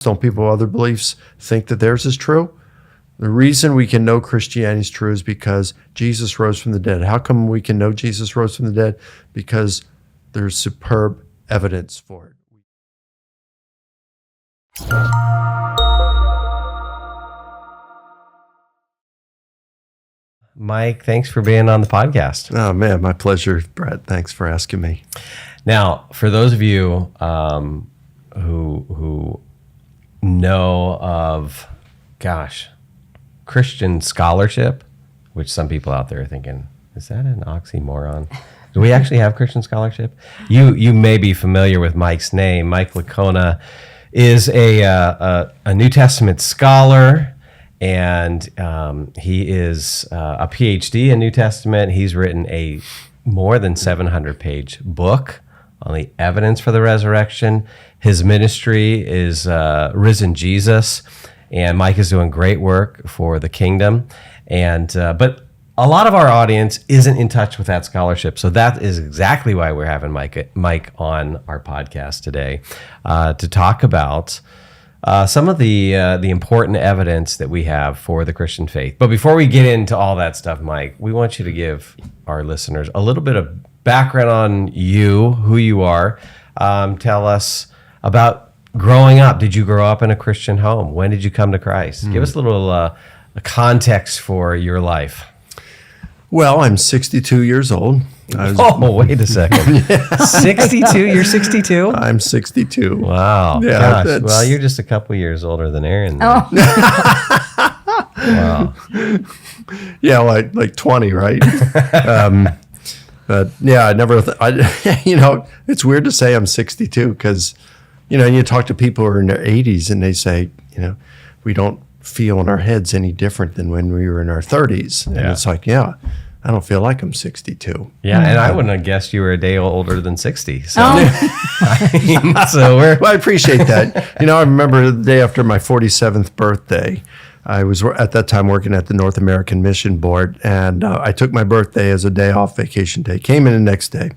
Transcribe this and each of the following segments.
Don't people with other beliefs think that theirs is true? The reason we can know Christianity is true is because Jesus rose from the dead. How come we can know Jesus rose from the dead? Because there's superb evidence for it. Mike, thanks for being on the podcast. Oh, man, my pleasure, Brett. Thanks for asking me. Now, for those of you who know of, Christian scholarship, which some people out there are thinking, is that an oxymoron? Do we actually have Christian scholarship? You may be familiar with Mike's name. Mike Licona is a New Testament scholar, and he is a PhD in New Testament. He's written a more than 700-page book on the evidence for the resurrection. His ministry is Risen Jesus, and Mike is doing great work for the kingdom. And but a lot of our audience isn't in touch with that scholarship, so that is exactly why we're having Mike on our podcast today to talk about some of the important evidence that we have for the Christian faith. But before we get into all that stuff, Mike, we want you to give our listeners a little bit of background on you, who you are. Tell us about growing up. Did you grow up in a Christian home? When did you come to Christ? Give us a little a context for your life. Well, I'm 62 years old. Wait a second. 62? You're 62? I'm 62. Wow. Yeah, Gosh. Well, you're just a couple years older than Aaron. Oh. Wow. Yeah, like 20, right? But yeah, I never, it's weird to say I'm 62 because, you talk to people who are in their 80s and they say, we don't feel in our heads any different than when we were in our 30s. And it's like, yeah, I don't feel like I'm 62. Yeah, and I wouldn't have guessed you were a day older than 60. So, Well, I appreciate that. I remember the day after my 47th birthday, I was at that time working at the North American Mission Board, and I took my birthday as a day off, vacation day, came in the next day,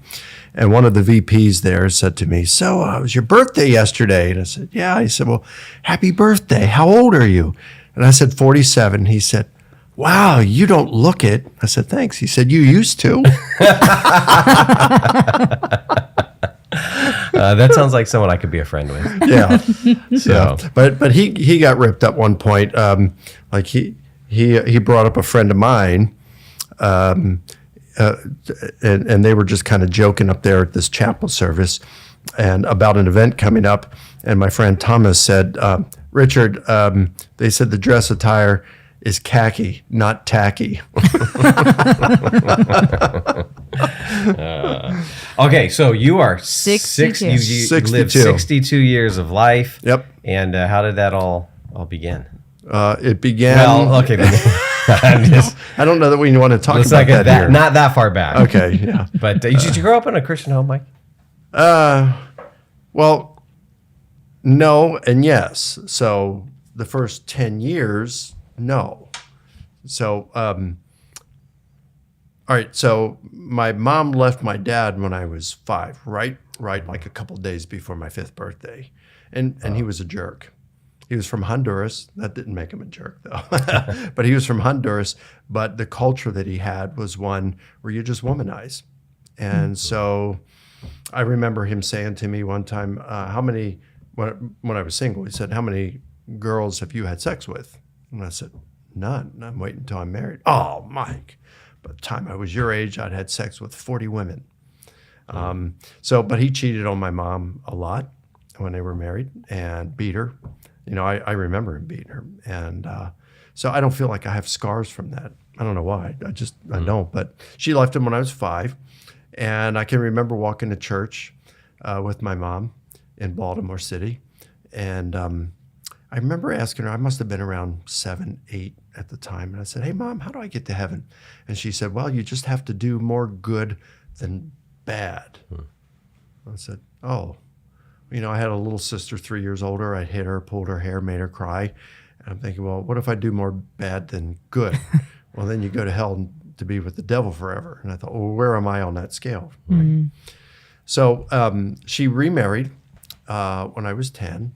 and one of the VPs there said to me, so it was your birthday yesterday? And I said, yeah. He said, well, happy birthday. How old are you? And I said, 47. He said, wow, you don't look it. I said, thanks. He said, you used to. That sounds like someone I could be a friend with. Yeah. So, But he got ripped up one point. Like he brought up a friend of mine, and they were just kind of joking up there at this chapel service, and about an event coming up. And my friend Thomas said, Richard, they said the dress attire is khaki, not tacky. Okay, so you are 62. You 62. lived 62 years of life. Yep. And how did that all begin? It began. Well, okay. I'm just, I don't know that we want to talk it's about like that here. not that far back. Okay, yeah. But did you grow up in a Christian home, Mike? Well, no and yes. So the first 10 years, no. So, all right. So my mom left my dad when I was 5, right, like a couple of days before my 5th birthday, and he was a jerk. He was from Honduras. That didn't make him a jerk, though. But he was from Honduras. But the culture that he had was one where you just womanize. And so I remember him saying to me one time, how many, when I was single, he said, how many girls have you had sex with? And I said, none. I'm waiting until I'm married. Oh, Mike. By the time I was your age, I'd had sex with 40 women. But he cheated on my mom a lot when they were married and beat her. I remember him beating her. And so I don't feel like I have scars from that. I don't know why. I don't. But she left him when I was 5. And I can remember walking to church with my mom in Baltimore City. And I remember asking her, I must have been around 7, 8 at the time. And I said, hey, Mom, how do I get to heaven? And she said, well, you just have to do more good than bad. I said, oh. I had a little sister 3 years older. I hit her, pulled her hair, made her cry. And I'm thinking, well, what if I do more bad than good? Well, then you go to hell to be with the devil forever. And I thought, well, where am I on that scale? Right? So she remarried when I was 10.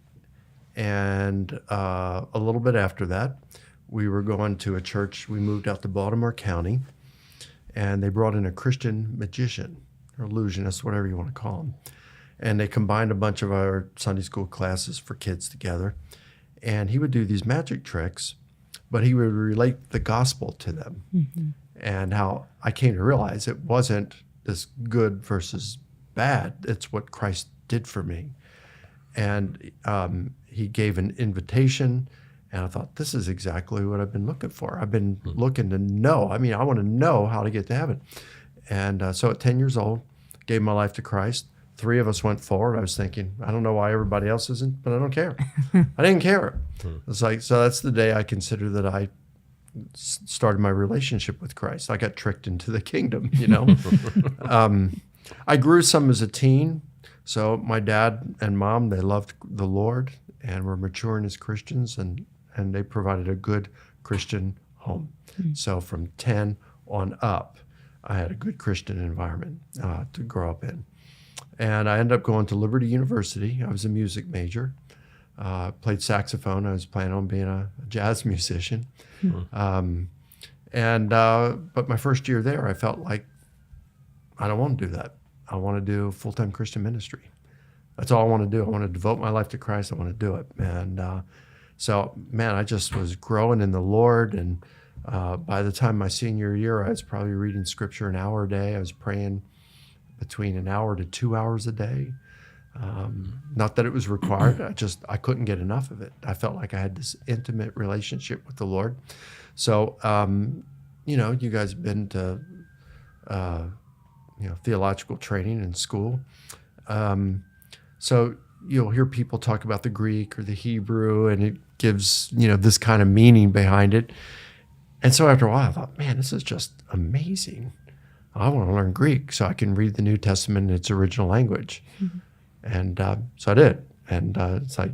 And a little bit after that, we were going to a church. We moved out to Baltimore County, and they brought in a Christian magician or illusionist, whatever you want to call him. And they combined a bunch of our Sunday school classes for kids together. And he would do these magic tricks, but he would relate the gospel to them. And how I came to realize it wasn't this good versus bad. It's what Christ did for me. And he gave an invitation, and I thought, this is exactly what I've been looking for. I've been looking to know. I mean, I want to know how to get to heaven. And so at 10 years old, gave my life to Christ. 3 of us went forward. I was thinking, I don't know why everybody else isn't, but I don't care. I didn't care. It's like, so that's the day I consider that I started my relationship with Christ. I got tricked into the kingdom, you know. I grew some as a teen. So my dad and mom, they loved the Lord and were maturing as Christians, and they provided a good Christian home. So from 10 on up, I had a good Christian environment to grow up in. And I ended up going to Liberty University. I was a music major. Played saxophone. I was planning on being a jazz musician. But my first year there, I felt like I don't want to do that. I want to do full-time Christian ministry. That's all I want to do. I want to devote my life to Christ. I want to do it. And so, man, I just was growing in the Lord. And by the time my senior year, I was probably reading scripture an hour a day. I was praying between an hour to 2 hours a day. Not that it was required. I couldn't get enough of it. I felt like I had this intimate relationship with the Lord. So, you guys have been to, theological training in school. So you'll hear people talk about the Greek or the Hebrew, and it gives, this kind of meaning behind it. And so after a while, I thought, man, this is just amazing. I want to learn Greek so I can read the New Testament in its original language. And so I did. And it's like,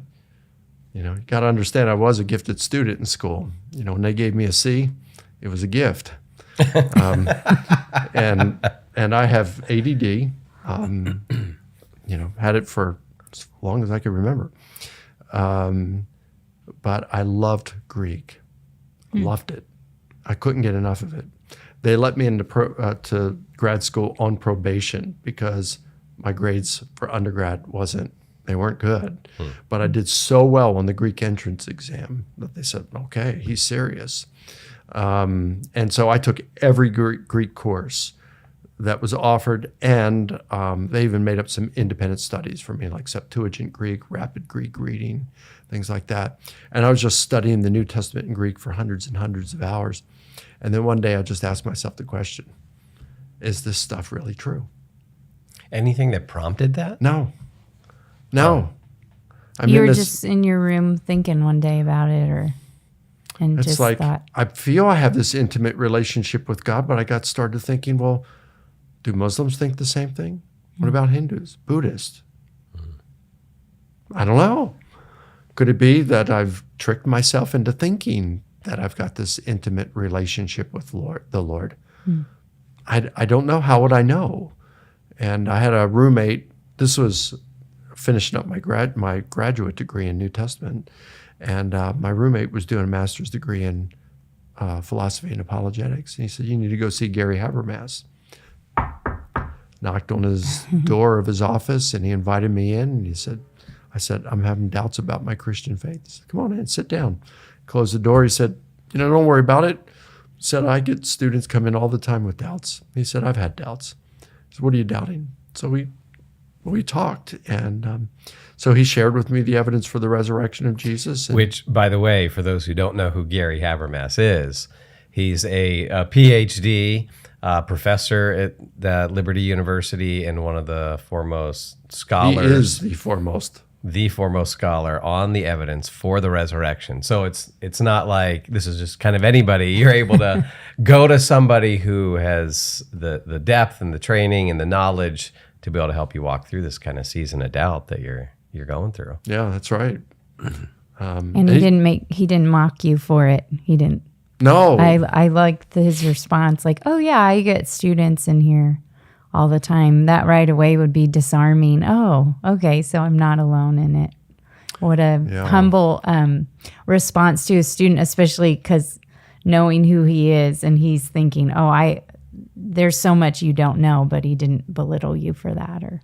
you got to understand, I was a gifted student in school. When they gave me a C, it was a gift. And I have ADD, had it for as long as I could remember. But I loved Greek, loved it. I couldn't get enough of it. They let me into to grad school on probation because my grades for undergrad they weren't good. But I did so well on the Greek entrance exam that they said, okay, he's serious. And so I took every Greek course that was offered, and they even made up some independent studies for me, like Septuagint Greek, Rapid Greek reading, things like that. And I was just studying the New Testament in Greek for hundreds and hundreds of hours. And then one day I just asked myself the question, is this stuff really true? Anything that prompted that? No. You were just in your room thinking one day about it, and it's just like, thought. I feel I have this intimate relationship with God, but I got started thinking, well, do Muslims think the same thing? What about Hindus, Buddhists? I don't know. Could it be that I've tricked myself into thinking that I've got this intimate relationship with the Lord? I don't know. How would I know? And I had a roommate. This was finishing up my graduate degree in New Testament, and my roommate was doing a master's degree in philosophy and apologetics. And he said, "You need to go see Gary Habermas." Knocked on his door of his office, and he invited me in. And I said, "I'm having doubts about my Christian faith." He said, "Come on in, sit down." Closed the door. He said, "Don't worry about it." He said, "I get students come in all the time with doubts." He said, "I've had doubts." He said, "What are you doubting?" So we talked, and so he shared with me the evidence for the resurrection of Jesus. Which, by the way, for those who don't know who Gary Habermas is, he's a PhD professor at the Liberty University and one of the foremost scholars. He is the foremost scholar on the evidence for the resurrection. So it's not like this is just kind of anybody. You're able to go to somebody who has the depth and the training and the knowledge to be able to help you walk through this kind of season of doubt that you're going through. Yeah, that's right. And he didn't mock you for it. He didn't. No. I liked his response, like, "Oh yeah, I get students in here all the time." That right away would be disarming. Oh, okay, so I'm not alone in it. What a Yeah. humble response to a student, especially because knowing who he is and he's thinking, there's so much you don't know, but he didn't belittle you for that, or,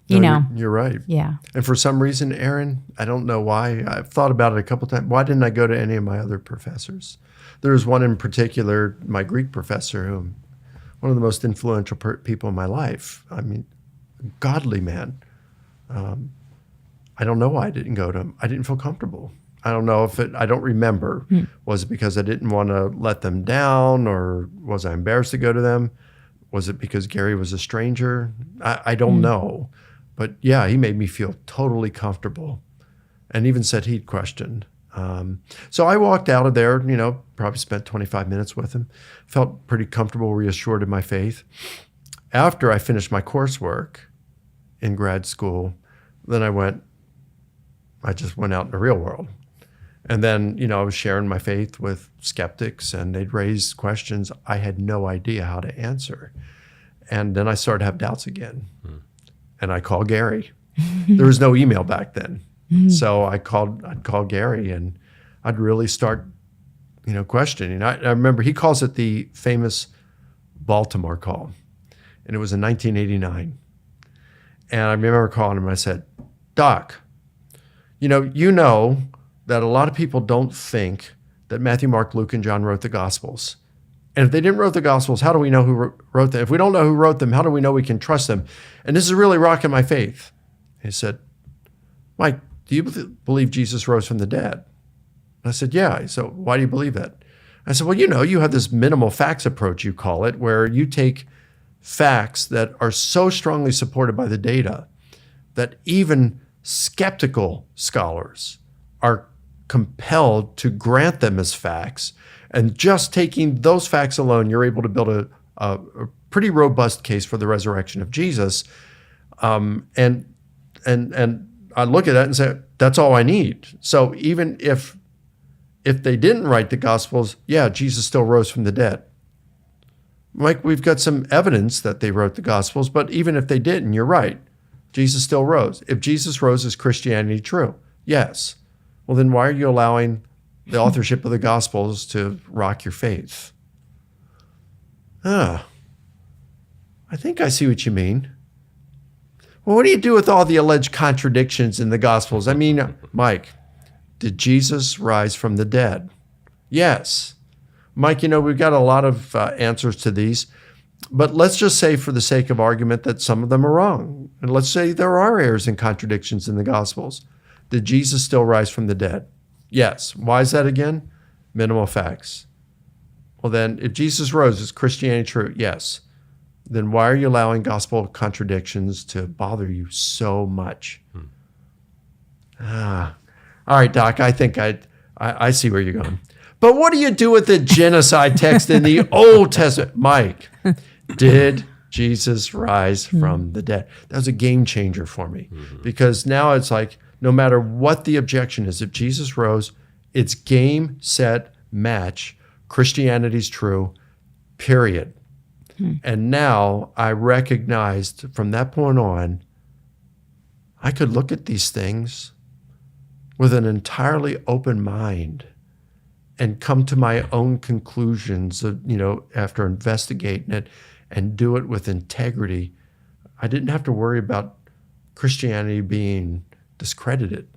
you No, know, you're right. yeah. And for some reason, Aaron, I don't know why. I've thought about it a couple times. Why didn't I go to any of my other professors? There was one in particular, my Greek professor, who one of the most influential people in my life. I mean, godly man. I don't know why I didn't go to him. I didn't feel comfortable. I don't know if I don't remember. Was it because I didn't want to let them down, or was I embarrassed to go to them? Was it because Gary was a stranger? I don't know. But yeah, he made me feel totally comfortable, and even said he'd questioned. So I walked out of there, probably spent 25 minutes with him, felt pretty comfortable, reassured in my faith. After I finished my coursework in grad school, then I just went out in the real world. And then, I was sharing my faith with skeptics, and they'd raise questions I had no idea how to answer. And then I started to have doubts again. And I called Gary. There was no email back then. So I'd call Gary, and I'd really start, questioning. I remember he calls it the famous Baltimore call. And it was in 1989. And I remember calling him, and I said, Doc, you know that a lot of people don't think that Matthew, Mark, Luke, and John wrote the Gospels. And if they didn't write the Gospels, how do we know who wrote them? If we don't know who wrote them, how do we know we can trust them? And this is really rocking my faith. He said, Mike, do you believe Jesus rose from the dead? And I said, yeah. So why do you believe that? I said, well, you have this minimal facts approach, you call it, where you take facts that are so strongly supported by the data that even skeptical scholars are compelled to grant them as facts. And just taking those facts alone, you're able to build a pretty robust case for the resurrection of Jesus. And I look at that and say, that's all I need. So even if they didn't write the Gospels, yeah, Jesus still rose from the dead. Mike, we've got some evidence that they wrote the Gospels, but even if they didn't, you're right. Jesus still rose. If Jesus rose, is Christianity true? Yes. Well, then why are you allowing the authorship of the Gospels to rock your faith? I think I see what you mean. Well, what do you do with all the alleged contradictions in the Gospels? I mean, Mike, did Jesus rise from the dead? Yes. Mike, we've got a lot of answers to these, but let's just say for the sake of argument that some of them are wrong. And let's say there are errors and contradictions in the Gospels. Did Jesus still rise from the dead? Yes. Why is that again? Minimal facts. Well, then, if Jesus rose, is Christianity true? Yes. Then why are you allowing gospel contradictions to bother you so much? All right, Doc, I think I see where you're going. But what do you do with the genocide text in the Old Testament? Mike, did Jesus rise from the dead? That was a game changer for me, because now it's like, no matter what the objection is, if Jesus rose, it's game, set, match. Christianity's true, period. And now I recognized from that point on, I could look at these things with an entirely open mind and come to my own conclusions, after investigating it, and do it with integrity. I didn't have to worry about Christianity being discredited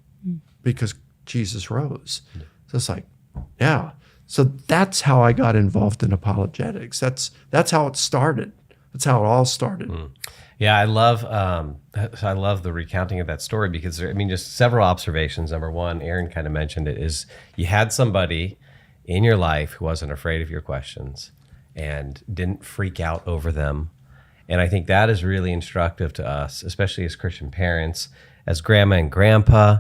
because Jesus rose. So it's like, yeah. So that's how I got involved in apologetics. That's how it started. That's how it all started. Yeah, I love the recounting of that story, because just several observations. Number one, Aaron kind of mentioned it, is you had somebody in your life who wasn't afraid of your questions and didn't freak out over them. And I think that is really instructive to us, especially as Christian parents, as grandma and grandpa,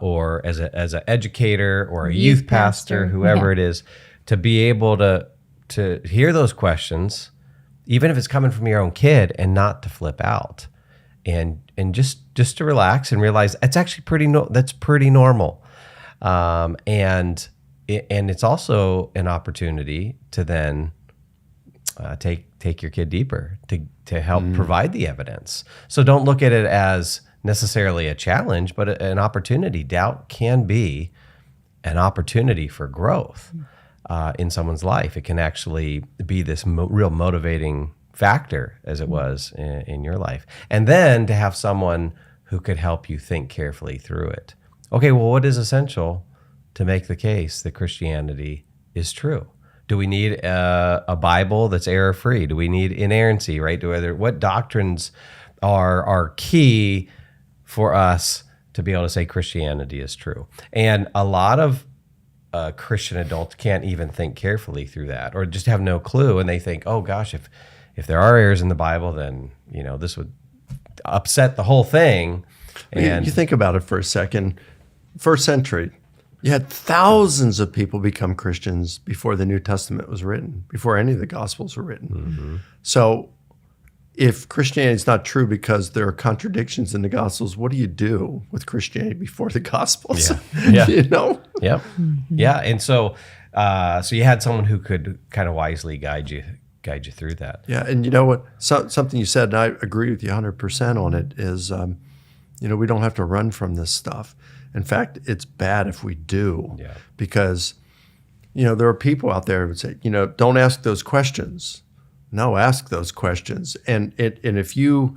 or as an educator or a youth pastor, whoever it is, to be able to hear those questions, even if it's coming from your own kid, and not to flip out, and just to relax and realize it's actually that's pretty normal, and it's also an opportunity to then take your kid deeper to help provide the evidence. So don't look at it as necessarily a challenge, but an opportunity. Doubt can be an opportunity for growth in someone's life. It can actually be this real motivating factor, as it was in your life. And then to have someone who could help you think carefully through it. Okay, well, what is essential to make the case that Christianity is true? Do we need a Bible that's error-free? Do we need inerrancy, right? What doctrines are key for us to be able to say Christianity is true? And a lot of Christian adults can't even think carefully through that, or just have no clue, and they think, oh gosh, if there are errors in the Bible, then this would upset the whole thing. And you think about it for a second. First century, you had thousands of people become Christians before the New Testament was written, before any of the Gospels were written. Mm-hmm. So if Christianity is not true because there are contradictions in the Gospels, what do you do with Christianity before the Gospels? Yeah. You know? Yep. Yeah. And so you had someone who could kind of wisely guide you through that. Yeah, and you know what? Something you said, and I agree with you 100% on it, is we don't have to run from this stuff. In fact, it's bad if we do, because there are people out there who would say, don't ask those questions. No, ask those questions. And if you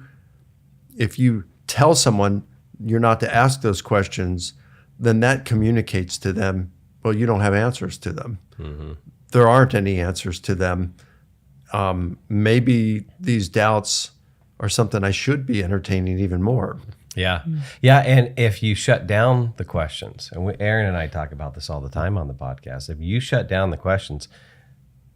tell someone you're not to ask those questions, then that communicates to them, well, you don't have answers to them. Mm-hmm. There aren't any answers to them. Maybe these doubts are something I should be entertaining even more. Yeah. Yeah. And if you shut down the questions, and Aaron and I talk about this all the time on the podcast, if you shut down the questions,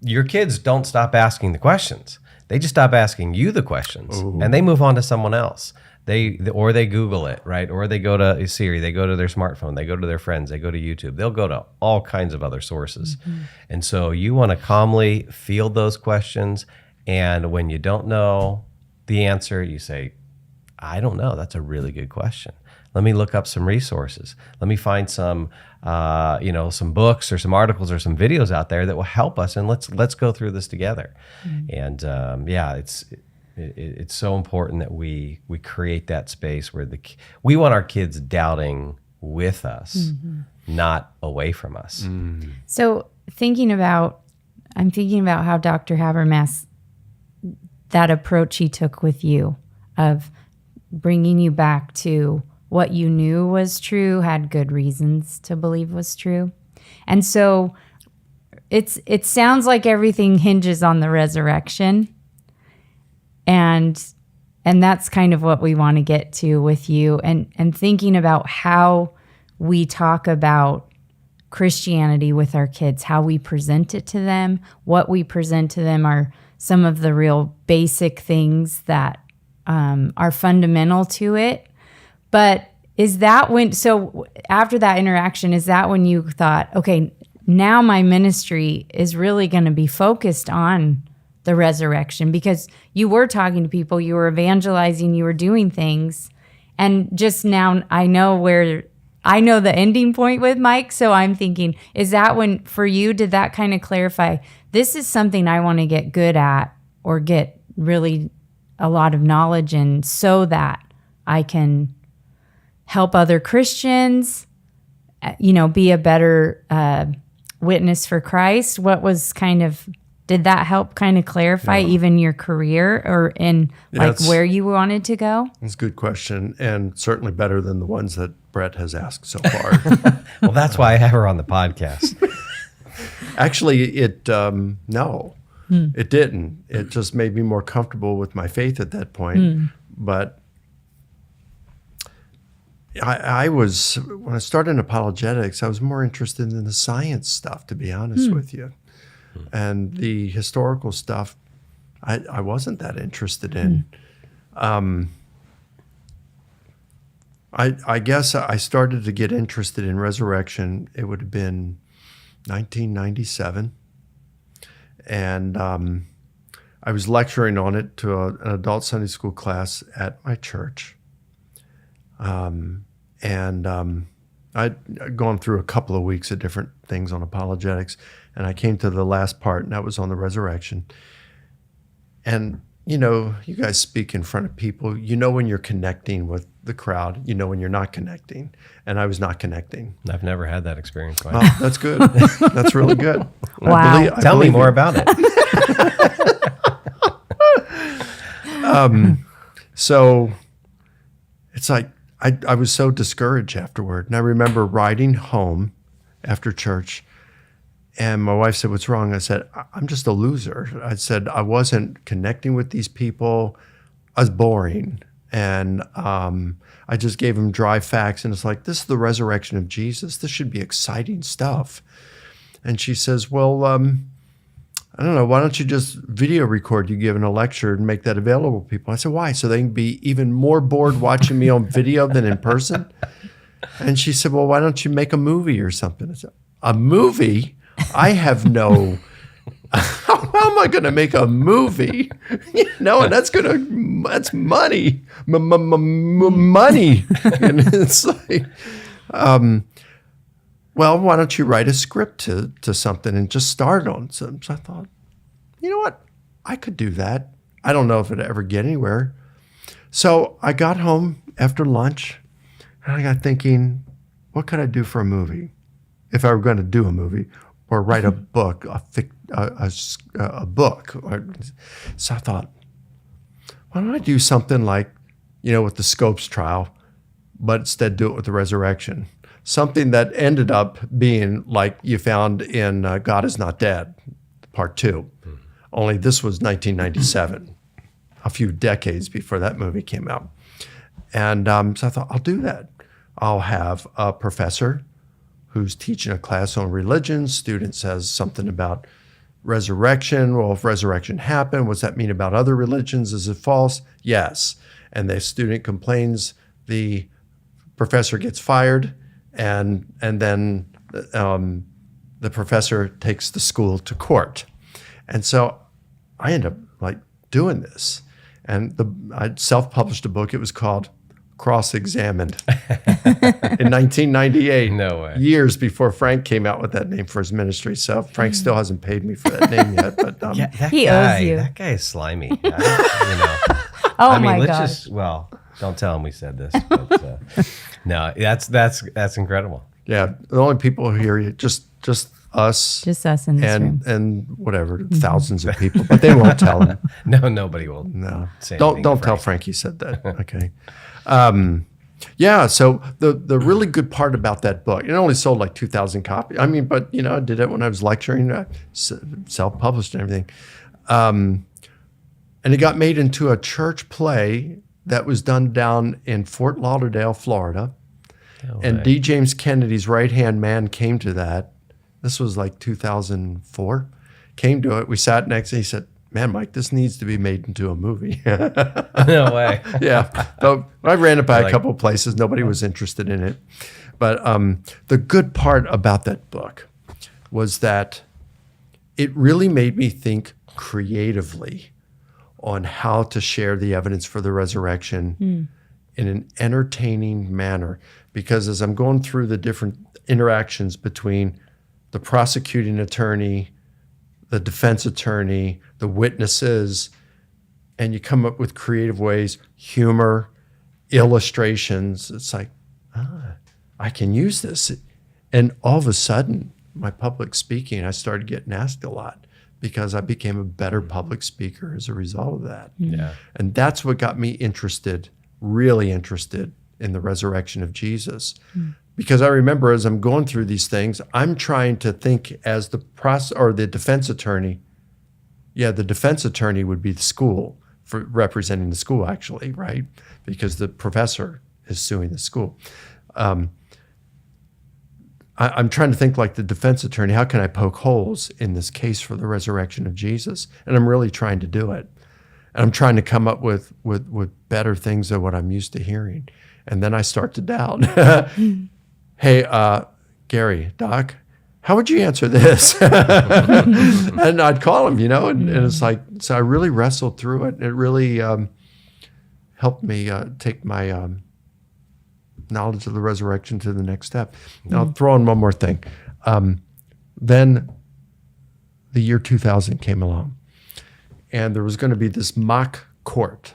your kids don't stop asking the questions. They just stop asking you the questions. Ooh. And they move on to someone else. They Google it, right? Or they go to Siri, they go to their smartphone, they go to their friends, they go to YouTube. They'll go to all kinds of other sources. Mm-hmm. And so you want to calmly field those questions. And when you don't know the answer, you say, I don't know. That's a really good question. Let me look up some resources. Let me find some books or some articles or some videos out there that will help us, and let's go through this together. Mm-hmm. And it's so important that we create that space where we want our kids doubting with us, not away from us. Mm. So I'm thinking about how Dr. Habermas, that approach he took with you of bringing you back to what you knew was true, had good reasons to believe was true. And so it sounds like everything hinges on the resurrection. And that's kind of what we want to get to with you, and thinking about how we talk about Christianity with our kids, how we present it to them. What we present to them are some of the real basic things that are fundamental to it. But so after that interaction, is that when you thought, okay, now my ministry is really going to be focused on the resurrection? Because you were talking to people, you were evangelizing, you were doing things. And just now I know the ending point with Mike. So I'm thinking, is that when, for you, did that kind of clarify, this is something I want to get good at or get really a lot of knowledge in, so that I can help other Christians, be a better witness for Christ? Did that help kind of clarify even your career or in where you wanted to go? It's a good question, and certainly better than the ones that Brett has asked so far. Well, that's why I have her on the podcast. Actually, it didn't. It just made me more comfortable with my faith at that point. But I was, when I started in apologetics, I was more interested in the science stuff, to be honest with you. And the historical stuff, I wasn't that interested in. I guess I started to get interested in resurrection. It would have been 1997. And I was lecturing on it to an adult Sunday school class at my church. I'd gone through a couple of weeks of different things on apologetics, and I came to the last part, and that was on the resurrection. And you know, you guys speak in front of people. You know when you're connecting with the crowd. You know when you're not connecting. And I was not connecting. I've never had that experience. Mike. Well, that's good. That's really good. Wow. I Tell me believe more you. about it. So it's like I was so discouraged afterward. And I remember riding home after church, and my wife said, "What's wrong?" I said, "I'm just a loser." I said, "I wasn't connecting with these people. I was boring." And I just gave them dry facts. And it's like, this is the resurrection of Jesus. This should be exciting stuff. And she says, well, I don't know, why don't you just video record you giving a lecture and make that available to people? I said, why? So they can be even more bored watching me on video than in person? And she said, well, why don't you make a movie or something? I said, a movie? I have no... How am I going to make a movie? You know, and that's money, money. And it's like, well, why don't you write a script to something and just start on some? So I thought, you know what? I could do that. I don't know if it'd ever get anywhere. So I got home after lunch and I got thinking, what could I do for a movie? If I were going to do a movie or write a book, a book. So I thought, why don't I do something like, you know, with the Scopes trial, but instead do it with the resurrection. Something that ended up being like you found in God Is Not Dead, Part 2. Only this was 1997, a few decades before that movie came out. And so I thought, I'll do that. I'll have a professor who's teaching a class on religion. Student says something about resurrection. Well, if resurrection happened, what's that mean about other religions? Is it false? Yes. And the student complains, the professor gets fired, and then the professor takes the school to court. And so I end up like doing this. And I self-published a book. It was called Cross-Examined in 1998. No way. Years before Frank came out with that name for his ministry. So Frank still hasn't paid me for that name yet. But He owes you. That guy is slimy. You know. Oh I mean, my let's God. don't tell him we said this. But, no, that's incredible. yeah, the only people here, just us. Just us in this room. And whatever, thousands of people, but they won't tell him. No, nobody will. No, say don't anything to tell Frank you said that. Okay. Yeah. So the really good part about that book, it only sold like 2,000 copies. I mean, but you know, I did it when I was lecturing, self-published and everything, and it got made into a church play that was done down in Fort Lauderdale, Florida. And D. James Kennedy's right-hand man came to that. This was like 2004. Came to it. We sat next and he said, man, Mike, this needs to be made into a movie. No way. Yeah. So I ran it by a couple of places. Nobody was interested in it. But the good part about that book was that it really made me think creatively on how to share the evidence for the resurrection in an entertaining manner. Because as I'm going through the different interactions between the prosecuting attorney, the defense attorney, the witnesses, and you come up with creative ways, humor, illustrations. It's like, I can use this. And all of a sudden, my public speaking, I started getting asked a lot because I became a better public speaker as a result of that. Yeah. And that's what got me interested, really interested in the resurrection of Jesus. Because I remember as I'm going through these things, I'm trying to think as the defense attorney. Yeah, the defense attorney would be the school, for representing the school actually, right? Because the professor is suing the school. I'm trying to think like the defense attorney, how can I poke holes in this case for the resurrection of Jesus? And I'm really trying to do it. And I'm trying to come up with better things than what I'm used to hearing. And then I start to doubt. Hey, Gary, Doc, how would you answer this? And I'd call him, you know, and it's like, so I really wrestled through it. It really helped me take my knowledge of the resurrection to the next step. Now, I'll throw in one more thing. Then the year 2000 came along. and there was going to be this mock court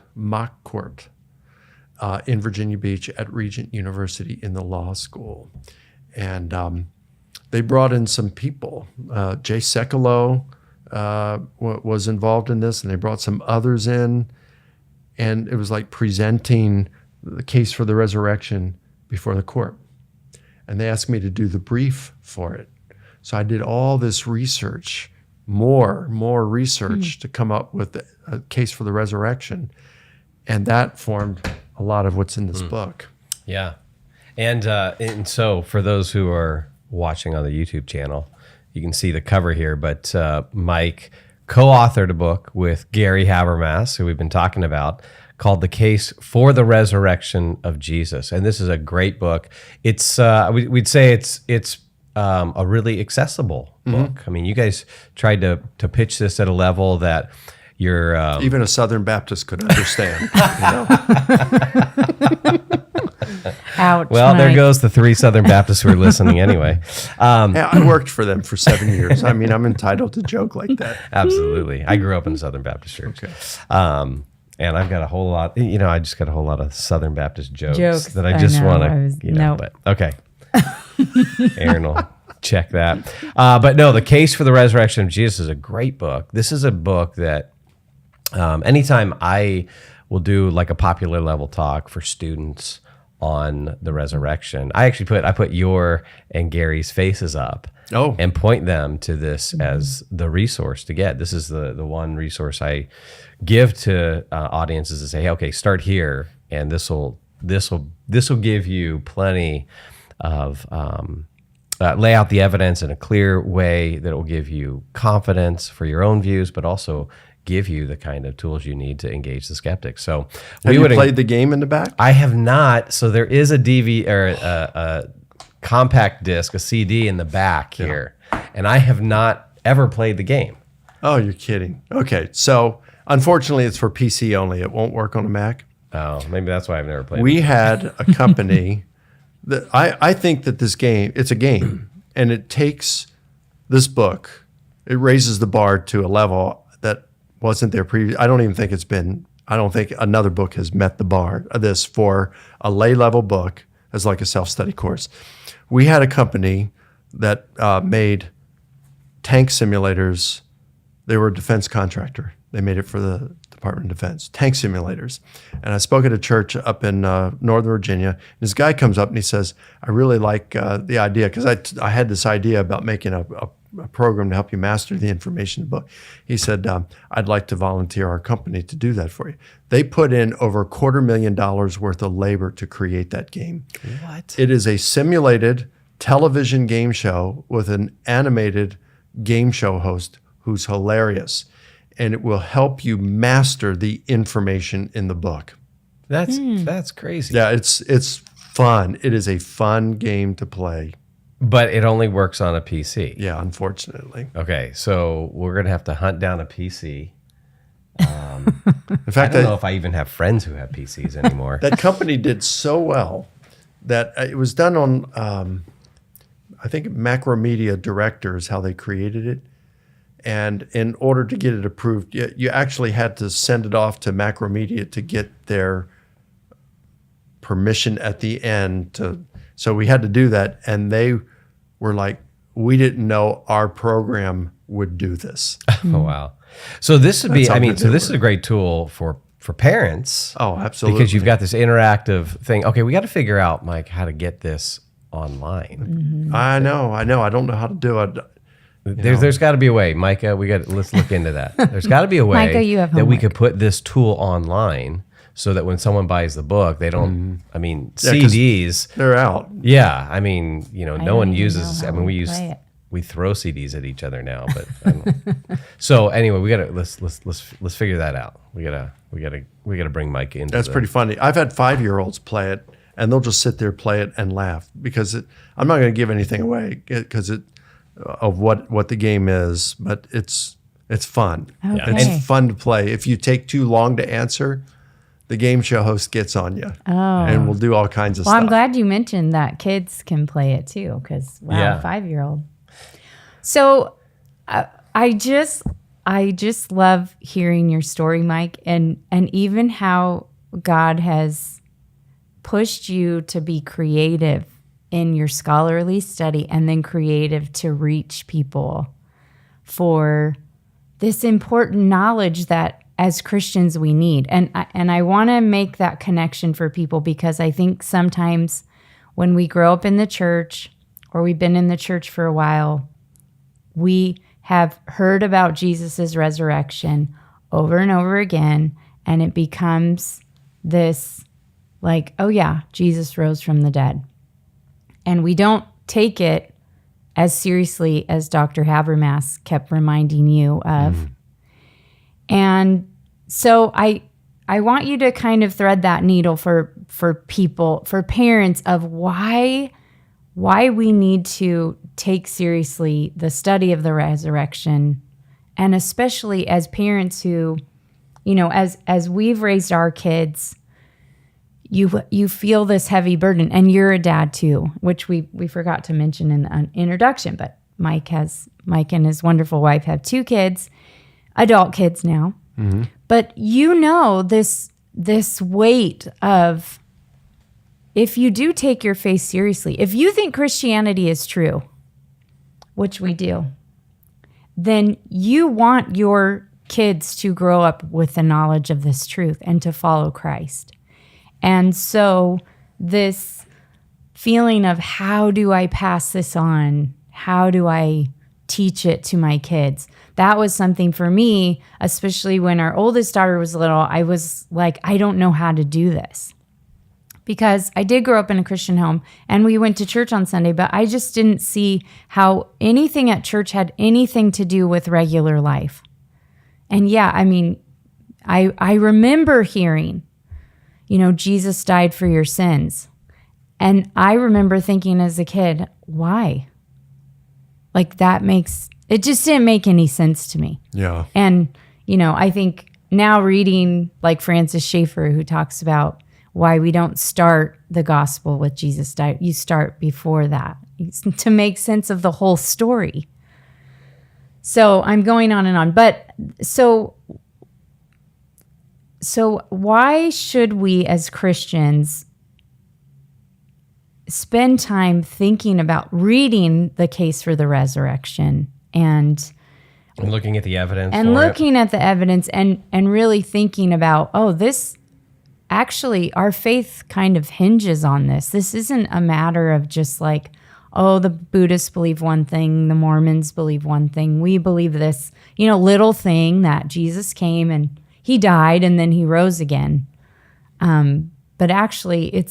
in Virginia Beach at Regent University in the law school. And they brought in some people. Jay Sekulow was involved in this, and they brought some others in. And it was like presenting the case for the resurrection before the court. And they asked me to do the brief for it. So I did all this research, more research to come up with a case for the resurrection. And that formed a lot of what's in this book. Yeah. And so for those who are watching on the YouTube channel, you can see the cover here, but Mike co-authored a book with Gary Habermas, who we've been talking about, called The Case for the Resurrection of Jesus. And this is a great book. It's we'd say it's a really accessible book. I mean, you guys tried to pitch this at a level that you're Even a Southern Baptist could understand. You know? Ouch. well, there Mike. goes the 3 Southern Baptists who are listening anyway. Yeah, I worked for them for 7 years. I mean, I'm entitled to joke like that. Absolutely. I grew up in a Southern Baptist church. Okay. And I've got a whole lot, I just got a whole lot of Southern Baptist jokes that I I just know, want I was- to, nope. but okay. Aaron will check that. But no, The Case for the Resurrection of Jesus is a great book. This is a book that anytime I will do like a popular level talk for students on the resurrection, I put your and Gary's faces up. Oh. And point them to this as the resource to get. This is the one resource I give to audiences to say, hey, okay, start here, and this will give you plenty of lay out the evidence in a clear way that will give you confidence for your own views, but also give you the kind of tools you need to engage the skeptics. So Have you played the game in the back? I have not. So there is a DVD or a compact disc, a CD in the back here, and I have not ever played the game. Oh, you're kidding. Okay, so unfortunately, it's for PC only. It won't work on a Mac. Oh, maybe that's why I've never played. We had a company that I think that this game, it's a game, and it takes this book, it raises the bar to a level that wasn't there previous. I don't think another book has met the bar of this for a lay level book as like a self-study course. We had a company that made tank simulators. They were a defense contractor. They made it for the Department of Defense, tank simulators. And I spoke at a church up in Northern Virginia. And this guy comes up and he says, I really like the idea, because I had this idea about making a program to help you master the information in the book. He said, I'd like to volunteer our company to do that for you. They put in over $250,000 worth of labor to create that game. What? It is a simulated television game show with an animated game show host who's hilarious. And it will help you master the information in the book. That's crazy. Yeah, it's fun. It is a fun game to play. But it only works on a PC. Yeah, unfortunately. Okay, so we're gonna have to hunt down a PC. In I fact, don't know if I even have friends who have PCs anymore. that company did so well that it was done on, I think Macromedia Director is how they created it. And in order to get it approved, you actually had to send it off to Macromedia to get their permission at the end. So we had to do that. And they were like, we didn't know our program would do this. Oh wow! So this would be. That's how I mean, good so they this is were. a great tool for parents. Oh, absolutely. Because you've got this interactive thing. Okay, we got to figure out, Mike, how to get this online. I know. I don't know how to do it. There's got to be a way, Micah. Let's look into that. There's got to be a way Micah, you have that we homework. could put this tool online so that when someone buys the book, they don't. I mean, Yeah, 'cause CDs. They're out. Yeah, I mean, no don't one even uses. know I how mean, we play it. we throw CDs at each other now, but I don't. So anyway, we gotta let's figure that out. We gotta bring Mike into That's pretty funny. I've had 5-year-olds play it, and they'll just sit there, play it, and laugh because I'm not going to give anything away because of what the game is, but it's fun. Okay. It's fun to play. If you take too long to answer, the game show host gets on you, and we'll do all kinds of Well, stuff. I'm glad you mentioned that kids can play it too, because wow, Yeah. 5-year-old. So I I just love hearing your story, Mike, and even how God has pushed you to be creative in your scholarly study and then creative to reach people for this important knowledge that as Christians we need. And I want to make that connection for people, because I think sometimes when we grow up in the church or we've been in the church for a while, we have heard about Jesus's resurrection over and over again, and it becomes this like, oh yeah, Jesus rose from the dead. And we don't take it as seriously as Dr. Habermas kept reminding you of. And so I want you to kind of thread that needle for people, for parents, of why we need to take seriously the study of the resurrection, and especially as parents who, as we've raised our kids, you feel this heavy burden, and you're a dad too, which we forgot to mention in the introduction, but Mike and his wonderful wife have 2 kids, adult kids now. Mm-hmm. But this weight of, if you do take your faith seriously, if you think Christianity is true, which we do, then you want your kids to grow up with the knowledge of this truth and to follow Christ. And so this feeling of, how do I pass this on? How do I teach it to my kids? That was something for me, especially when our oldest daughter was little. I was like, I don't know how to do this. Because I did grow up in a Christian home and we went to church on Sunday, but I just didn't see how anything at church had anything to do with regular life. And yeah, I mean, I remember hearing, Jesus died for your sins. And I remember thinking as a kid, why? Like, it just didn't make any sense to me. Yeah. And, I think now reading like Francis Schaeffer, who talks about why we don't start the gospel with Jesus died. You start before that to make sense of the whole story. So I'm going on and on. But so why should we as Christians spend time thinking about reading the case for the resurrection and looking at the evidence at the evidence and really thinking about, this actually, our faith kind of hinges on this. This isn't a matter of just like, the Buddhists believe one thing, the Mormons believe one thing. We believe this, little thing that Jesus came and he died and then he rose again. But actually,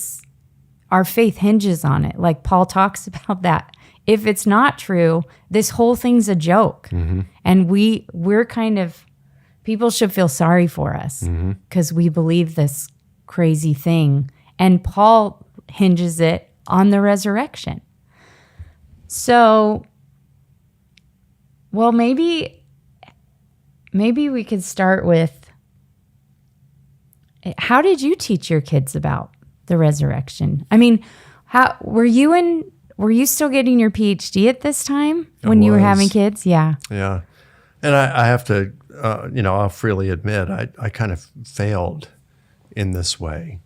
our faith hinges on it. Like Paul talks about that. If it's not true, this whole thing's a joke. Mm-hmm. And we're kind of, people should feel sorry for us because we believe this crazy thing. And Paul hinges it on the resurrection. So, well, maybe we could start with, how did you teach your kids about the resurrection? I mean, how were you still getting your PhD at this time when you were having kids? Yeah. Yeah. And I have to, I'll freely admit, I kind of failed in this way.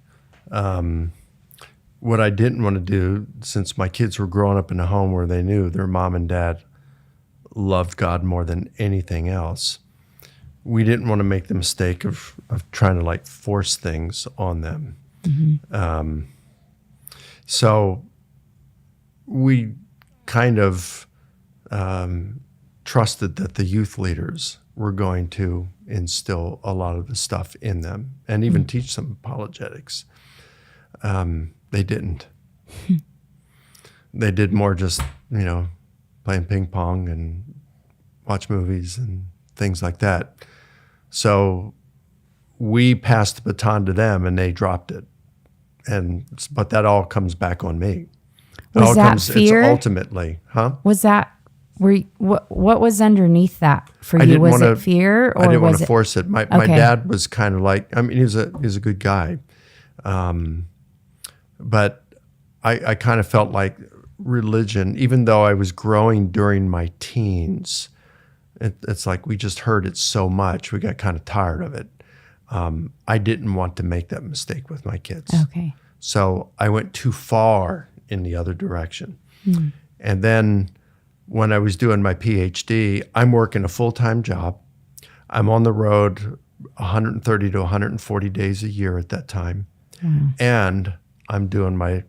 What I didn't want to do, since my kids were growing up in a home where they knew their mom and dad loved God more than anything else, we didn't want to make the mistake of trying to like force things on them. Mm-hmm. So we kind of trusted that the youth leaders were going to instill a lot of the stuff in them and even teach them apologetics. They didn't. They did more just, playing ping pong and watch movies and things like that. So we passed the baton to them and they dropped it. But that all comes back on me. Was that fear? It's ultimately, Was that, what was underneath that for you? Was it fear or I didn't want was to it force it. My dad was kind of like, he was a good guy. But I kind of felt like religion, even though I was growing during my teens, It's like we just heard it so much, we got kind of tired of it. I didn't want to make that mistake with my kids. Okay. So I went too far in the other direction. And then when I was doing my PhD, I'm working a full-time job. I'm on the road 130 to 140 days a year at that time. And I'm doing my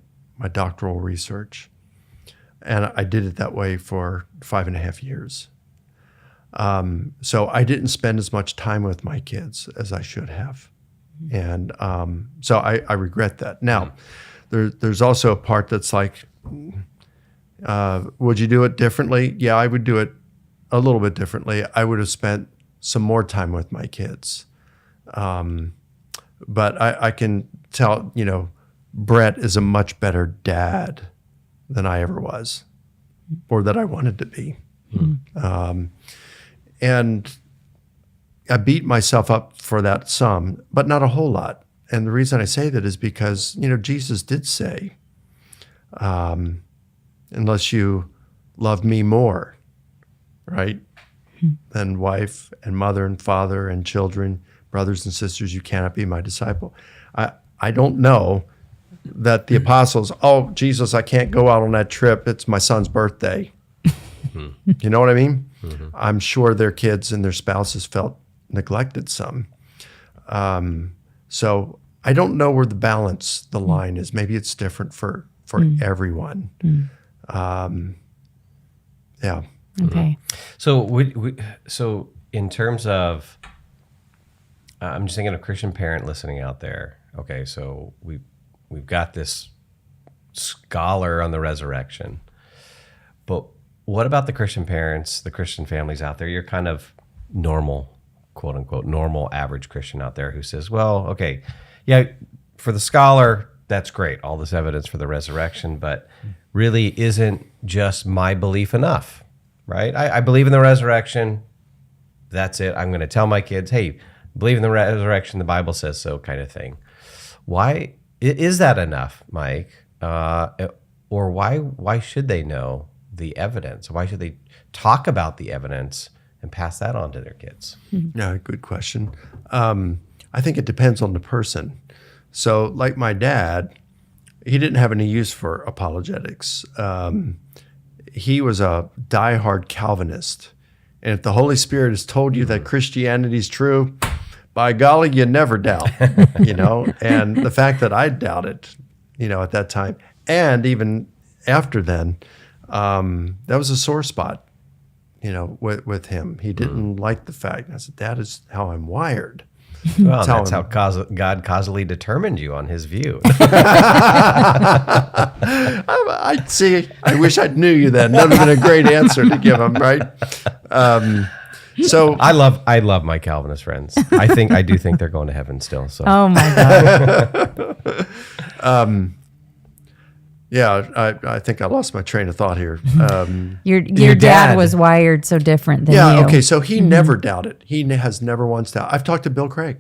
doctoral research. And I did it that way for 5.5 years. So I didn't spend as much time with my kids as I should have. And so I regret that. Now, there's also a part that's like, would you do it differently? Yeah, I would do it a little bit differently. I would have spent some more time with my kids. But I can tell, Brett is a much better dad than I ever was, or that I wanted to be. And I beat myself up for that some, but not a whole lot. And the reason I say that is because, Jesus did say, unless you love me more, right, than wife and mother and father and children, brothers and sisters, you cannot be my disciple. I don't know that the apostles, oh, Jesus, I can't go out on that trip. It's my son's birthday. You know what I mean? I'm sure their kids and their spouses felt neglected some. So I don't know where the line is. Maybe it's different for everyone. Yeah. Okay. So so in terms of, I'm just thinking of Christian parent listening out there. Okay, so we've got this scholar on the resurrection, but what about the Christian parents, the Christian families out there? You're kind of normal, quote unquote, normal average Christian out there who says, well, okay, yeah, for the scholar, that's great, all this evidence for the resurrection, but really isn't just my belief enough, right? I believe in the resurrection. That's it. I'm going to tell my kids, hey, believe in the resurrection. The Bible says so, kind of thing. Why is that enough, Mike? Or why should they know the evidence? Why should they talk about the evidence and pass that on to their kids? Yeah, good question. I think it depends on the person. So, like my dad, he didn't have any use for apologetics. He was a diehard Calvinist. And if the Holy Spirit has told you that Christianity is true, by golly, you never doubt, And the fact that I doubted, at that time, and even after then, that was a sore spot, with him. He didn't like the fact. And I said, that is how I'm wired. Well, that's how God causally determined you on his view. I see. I wish I'd knew you then. That would have been a great answer to give him, right? So I love my Calvinist friends. I do think they're going to heaven still. So Oh my God. yeah, I think I lost my train of thought here. Your Your dad dad was wired so different than Yeah, you. okay, so he never doubted. He has never once doubted. I've talked to Bill Craig.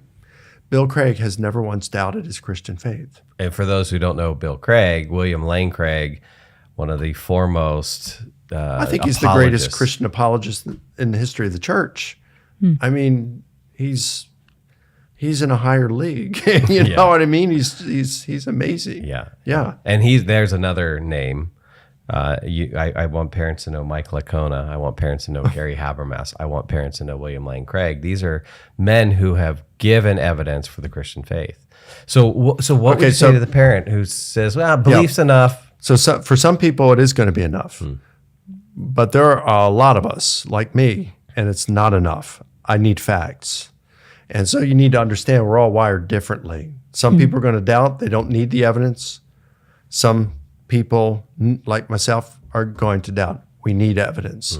Bill Craig has never once doubted his Christian faith. And for those who don't know Bill Craig, William Lane Craig, one of the foremost I think he's the greatest Christian apologist in the history of the church. I mean, he's in a higher league. You know what I mean? He's amazing. Yeah. And there's another name. I want parents to know Mike Licona. I want parents to know Gary Habermas. I want parents to know William Lane Craig. These are men who have given evidence for the Christian faith. So what would you say to the parent who says, well, belief's enough? So for some people, it is going to be enough. But there are a lot of us, like me, and it's not enough. I need facts. And so you need to understand we're all wired differently. Some people are going to doubt. They don't need the evidence. Some people, like myself, are going to doubt. We need evidence.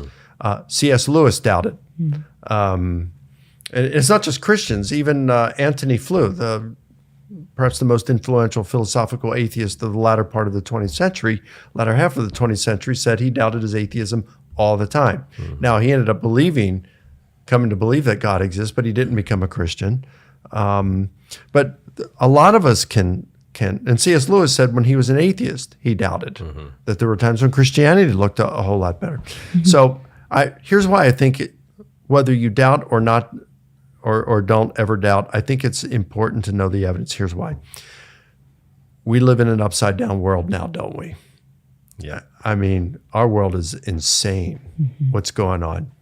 C.S. Lewis doubted. And it's not just Christians. Even Antony Flew, perhaps the most influential philosophical atheist of the latter part of the 20th century, latter half of the 20th century, said he doubted his atheism all the time. Now, he ended up coming to believe that God exists, but he didn't become a Christian. But a lot of us can, and C.S. Lewis said when he was an atheist, he doubted that there were times when Christianity looked a whole lot better. So here's why I think whether you doubt or not, or don't ever doubt, I think it's important to know the evidence. Here's why. We live in an upside down world now, don't we? Yeah. I mean, our world is insane, what's going on.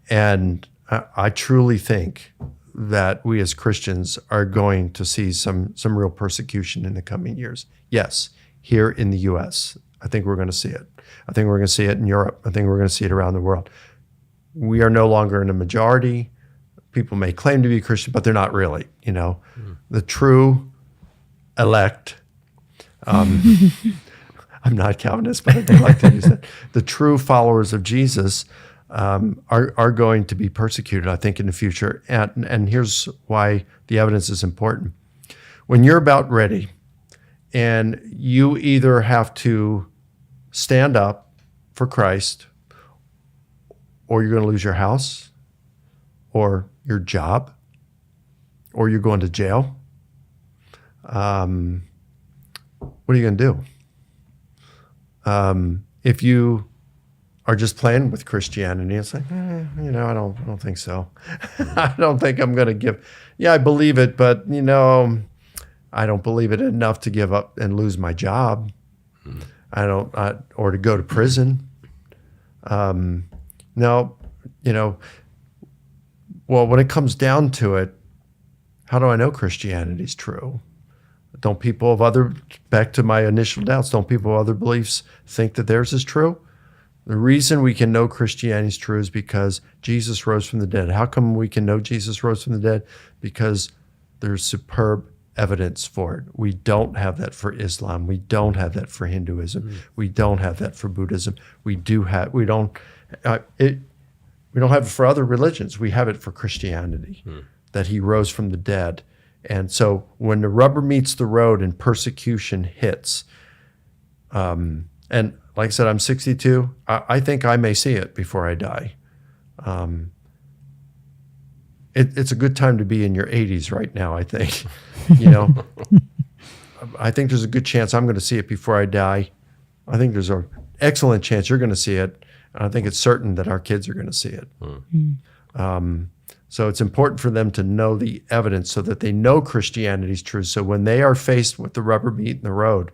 And I truly think that we as Christians are going to see some real persecution in the coming years. Yes, here in the U.S., I think we're going to see it. I think we're going to see it in Europe. I think we're going to see it around the world. We are no longer in a majority. People may claim to be Christian, but they're not really, you know. The true elect, I'm not Calvinist, but I do like to use that. The true followers of Jesus are going to be persecuted, I think, in the future. And here's why the evidence is important. When you're about ready and you either have to stand up for Christ, or you're going to lose your house, or your job, or you're going to jail, what are you going to do? If you are just playing with Christianity, it's like, you know, I don't think so. I don't think I'm going to give. Yeah, I believe it, but you know, I don't believe it enough to give up and lose my job. Or to go to prison. No, you know. Well, when it comes down to it, how do I know Christianity's true? Don't people of other, back to my initial doubts, don't people of other beliefs think that theirs is true? The reason we can know Christianity is true is because Jesus rose from the dead. How come we can know Jesus rose from the dead? Because there's superb evidence for it. We don't have that for Islam. We don't have that for Hinduism. We don't have that for Buddhism. We don't have it for other religions. We have it for Christianity, that he rose from the dead. And so when the rubber meets the road and persecution hits, and like I said, I'm 62. I think I may see it before I die. It's a good time to be in your 80s right now, I think. You know, I think there's a good chance I'm going to see it before I die. I think there's an excellent chance you're going to see it. And I think it's certain that our kids are going to see it. So it's important for them to know the evidence so that they know Christianity is true. So when they are faced with the rubber meeting the road,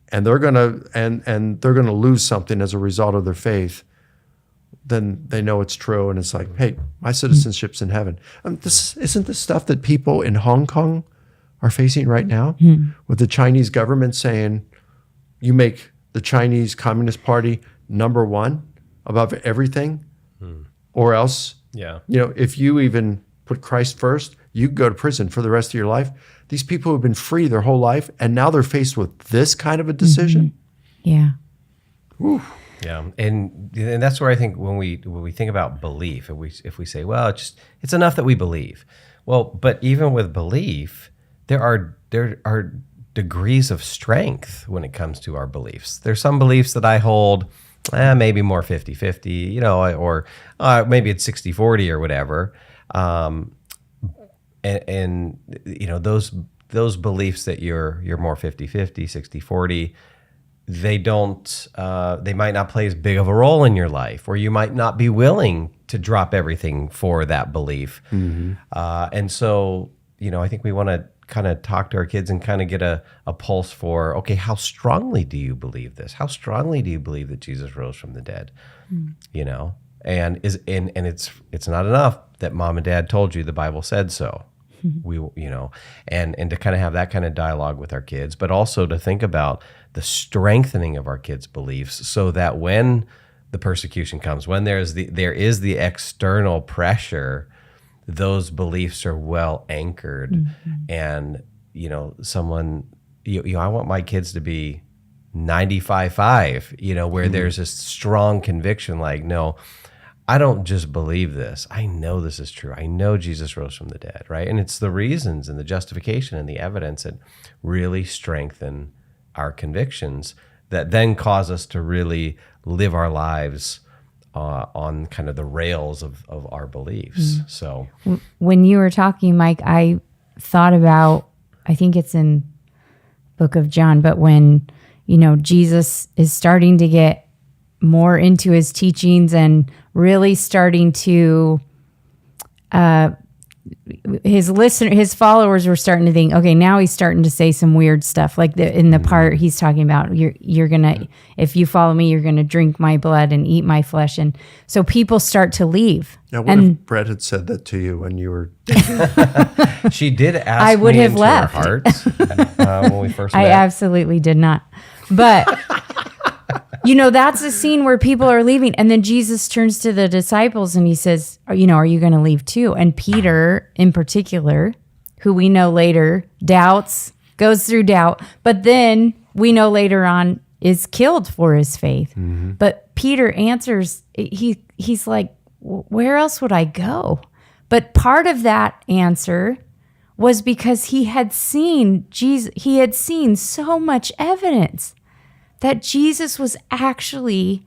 and they're going to lose something as a result of their faith, then they know it's true. And it's like, hey, my citizenship's in heaven. This isn't the stuff that people in Hong Kong are facing right now, with the Chinese government saying, you make the Chinese Communist Party number one above everything, or else, Yeah. you know, if you even put Christ first, you could go to prison for the rest of your life. These people have been free their whole life, and now they're faced with this kind of a decision. Yeah. Yeah, and that's where I think when we think about belief, if we say, well, it's enough that we believe. Well, but even with belief, there are degrees of strength when it comes to our beliefs. There's some beliefs that I hold, maybe more 50-50, you know, or maybe it's 60-40 or whatever. And you know, those beliefs that you're more 50-50, 60-40, they might not play as big of a role in your life, or you might not be willing to drop everything for that belief. And so, you know, I think we want to kind of talk to our kids and kind of get a pulse for, okay, how strongly do you believe this? How strongly do you believe that Jesus rose from the dead? You know, and it's not enough that mom and dad told you the Bible said so. You know, and to kind of have that kind of dialogue with our kids, but also to think about the strengthening of our kids' beliefs, so that when the persecution comes, when there is the external pressure, those beliefs are well anchored. And you know, I want my kids to be 95.5, you know, where there's a strong conviction, like, no, I don't just believe this. I know this is true. I know Jesus rose from the dead, right? And it's the reasons and the justification and the evidence that really strengthen our convictions, that then cause us to really live our lives on kind of the rails of our beliefs. So When you were talking, Mike, I thought about, I think it's in Book of John, but when, you know, Jesus is starting to get more into his teachings and really starting to his followers were starting to think, okay, now he's starting to say some weird stuff. Like in the part he's talking about, you're gonna, if you follow me, you're gonna drink my blood and eat my flesh. And so people start to leave. Now, what if Brett had said that to you when you were? She did ask I would me have into left. her heart when we first met. I absolutely did not. But that's a scene where people are leaving, and then Jesus turns to the disciples and he says, are you going to leave too? And Peter in particular, who we know later goes through doubt, but then we know later on is killed for his faith. Mm-hmm. But Peter answers, he's like, where else would I go? But part of that answer was because he had seen Jesus. He had seen so much evidence that Jesus was actually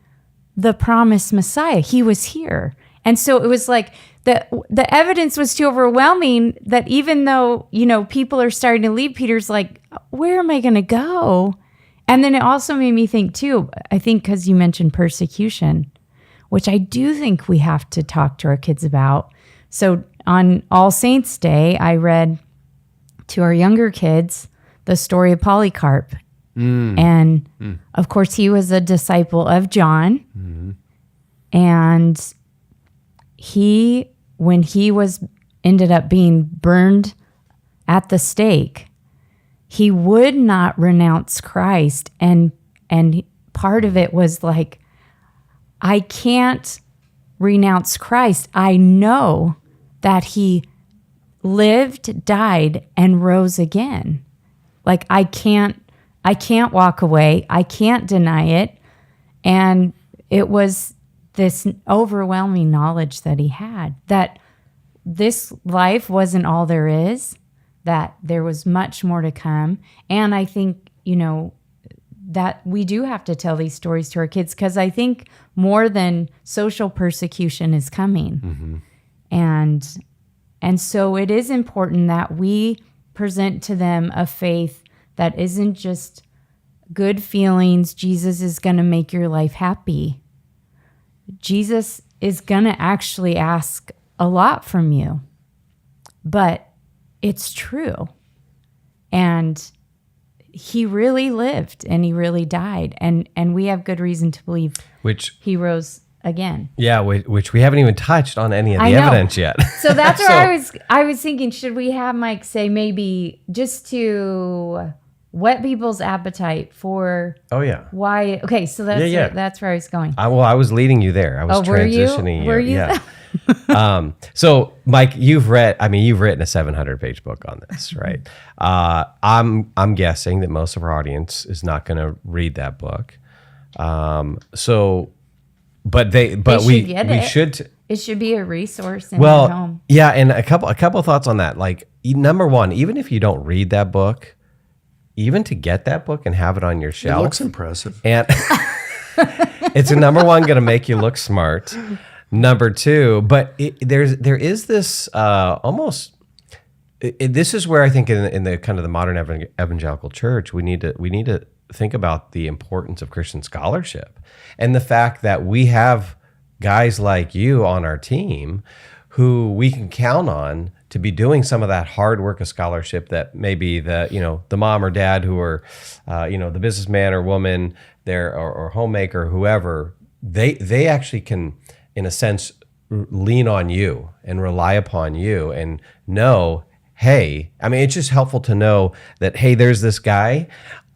the promised Messiah. He was here. And so it was like the evidence was too overwhelming that even though, people are starting to leave, Peter's like, where am I going to go? And then it also made me think too, I think because you mentioned persecution, which I do think we have to talk to our kids about. So on All Saints Day, I read to our younger kids the story of Polycarp. And of course, he was a disciple of John. Mm-hmm. And when he ended up being burned at the stake, he would not renounce Christ. And part of it was like, I can't renounce Christ. I know that he lived, died, and rose again. Like, I can't walk away. I can't deny it. And it was this overwhelming knowledge that he had that this life wasn't all there is, that there was much more to come. And I think, that we do have to tell these stories to our kids, because I think more than social persecution is coming. Mm-hmm. And so it is important that we present to them a faith that isn't just good feelings. Jesus is going to make your life happy. Jesus is going to actually ask a lot from you, but it's true. And he really lived and he really died. And we have good reason to believe he rose again. Yeah, which we haven't even touched on any of the evidence yet. So that's where I was thinking, should we have Mike say maybe just to whet people's appetite for why? Okay, so that's where I was going. I was leading you there. I was transitioning you. Were you? Yeah. So Mike, you've written a 700-page book on this, right? I'm guessing that most of our audience is not going to read that book. We should. It should be a resource in your home. Yeah, and a couple of thoughts on that. Like, number one, even if you don't read that book, even to get that book and have it on your shelf, it looks impressive. And it's number one, going to make you look smart. Number two, but there is this almost. This is where I think in the kind of the modern evangelical church, we need to think about the importance of Christian scholarship and the fact that we have guys like you on our team who we can count on to be doing some of that hard work of scholarship that maybe the mom or dad who are the businessman or woman there or homemaker, whoever, they actually can, in a sense, lean on you and rely upon you and know, hey, I mean, it's just helpful to know that, hey, there's this guy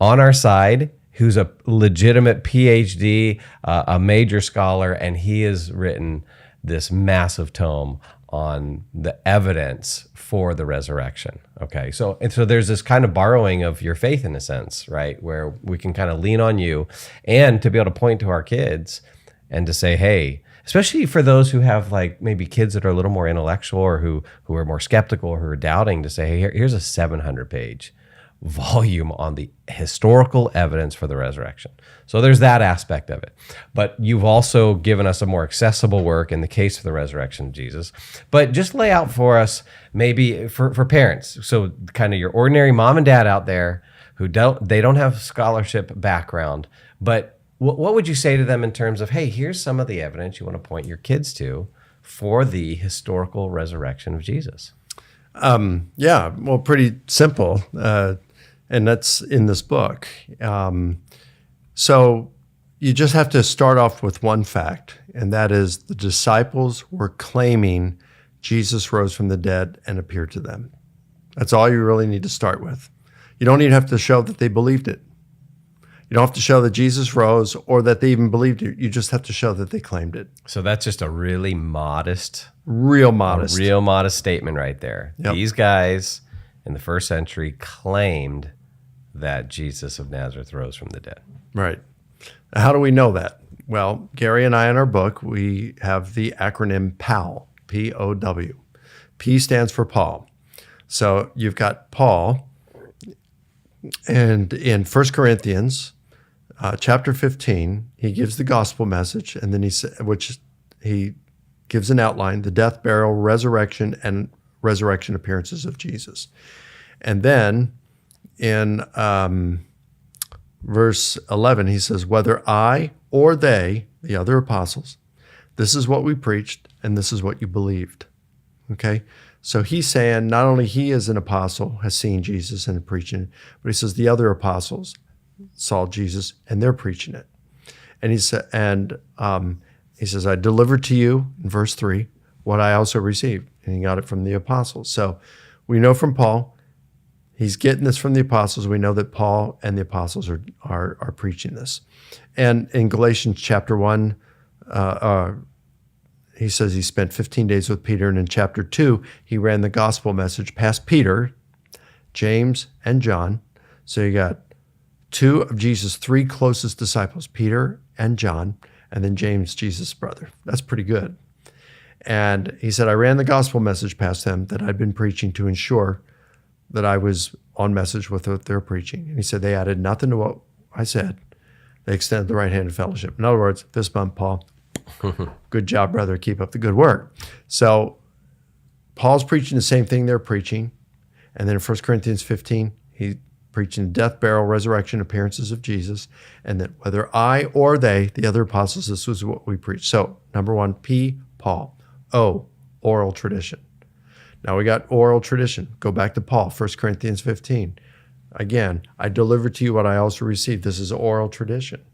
on our side who's a legitimate PhD, a major scholar, and he has written this massive tome on the evidence for the resurrection. Okay, so there's this kind of borrowing of your faith in a sense, right, where we can kind of lean on you and to be able to point to our kids and to say, hey, especially for those who have like maybe kids that are a little more intellectual or who are more skeptical or who are doubting, to say, hey, here's a 700-page volume on the historical evidence for the resurrection. So there's that aspect of it. But you've also given us a more accessible work in the case of the resurrection of Jesus. But just lay out for us maybe for parents, so kind of your ordinary mom and dad out there who don't have scholarship background, but What would you say to them in terms of, hey, here's some of the evidence you want to point your kids to for the historical resurrection of Jesus? Yeah, well, pretty simple. And that's in this book. So you just have to start off with one fact, and that is the disciples were claiming Jesus rose from the dead and appeared to them. That's all you really need to start with. You don't even have to show that they believed it. You don't have to show that Jesus rose or that they even believed it. You just have to show that they claimed it. So that's just a really modest, Real modest. real modest statement right there. Yep. These guys in the first century claimed that Jesus of Nazareth rose from the dead. Right. How do we know that? Well, Gary and I in our book, we have the acronym POW, P-O-W. P stands for Paul. So you've got Paul, and in 1 Corinthians chapter 15, he gives the gospel message, and then he gives an outline, the death, burial, resurrection, and resurrection appearances of Jesus. And then in verse 11, he says, whether I or they, the other apostles, this is what we preached, and this is what you believed. Okay? So he's saying not only he as an apostle has seen Jesus and preaching, but he says the other apostles saw Jesus and they're preaching it. And he says, I delivered to you, in verse 3, what I also received. And he got it from the apostles. So we know from Paul, he's getting this from the apostles. We know that Paul and the apostles are preaching this. And in Galatians chapter 1, he says he spent 15 days with Peter. And in chapter 2, he ran the gospel message past Peter, James, and John. So you got two of Jesus' three closest disciples, Peter and John, and then James, Jesus' brother. That's pretty good. And he said, I ran the gospel message past them that I'd been preaching to ensure that I was on message with what they're preaching. And he said, they added nothing to what I said. They extended the right hand of fellowship. In other words, fist bump, Paul. Good job, brother. Keep up the good work. So Paul's preaching the same thing they're preaching. And then in 1 Corinthians 15, he's preaching the death, burial, resurrection, appearances of Jesus. And that whether I or they, the other apostles, this was what we preached. So number one, P, Paul. O, oral tradition. Now we got oral tradition. Go back to Paul, 1 Corinthians 15. Again, I delivered to you what I also received. This is oral tradition.